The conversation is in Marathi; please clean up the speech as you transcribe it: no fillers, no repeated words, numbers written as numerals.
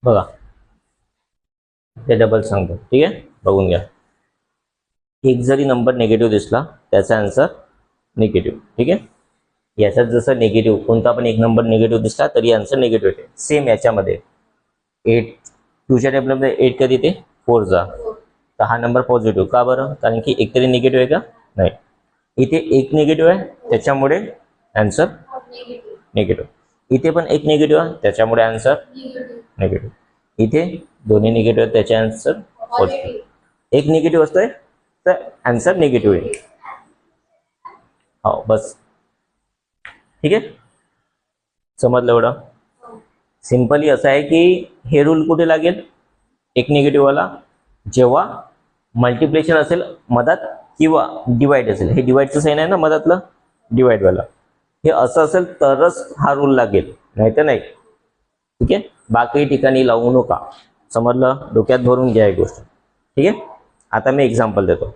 बघा ते डबल सांगतो, ठीक आहे, बघून घ्या. एक जरी नंबर निगेटिव्ह दिसला त्याचा आन्सर निगेटिव्ह, ठीक आहे. याच्यात जसं निगेटिव्ह कोणता पण एक नंबर निगेटिव्ह दिसला तरी आन्सर निगेटिव्ह येते. सेम याच्यामध्ये 8 टूच्या टेबलमध्ये 8 कधी येते 4 जा, तर हा नंबर पॉझिटिव्ह का बरं, कारण की एक तरी निगेटिव्ह आहे का नाही. इथे एक निगेटिव्ह आहे त्याच्यामुळे आन्सर निगेटिव्ह. इथे पण एक निगेटिव्ह आहे त्याच्यामुळे आन्सर निगेटिव्ह. इथे दोन्ही निगेटिव्ह आहेत त्याचे आन्सर पॉझिटिव्ह. एक निगेटिव्ह असतोय तर आन्सर निगेटिव्ह आहे. हो बस, ठीक आहे, समजलं एवढं. सिंपली असं आहे की हे रूल कुठे लागेल, एक निगेटिव्हवाला जेव्हा मल्टिप्लिकेशन असेल मधात किंवा डिवाइड असेल. हे डिवाइडचं साईन आहे ना मधातलं, डिवाइडवाला, हे असं असेल तरच हा रूल लागेल, नाही तर नाही, ठीक आहे. बाकी ठिकाणी लावू नका, समजलं, डोक्यात भरून घ्या एक गोष्ट, ठीक आहे. आता मी एक्झाम्पल देतो.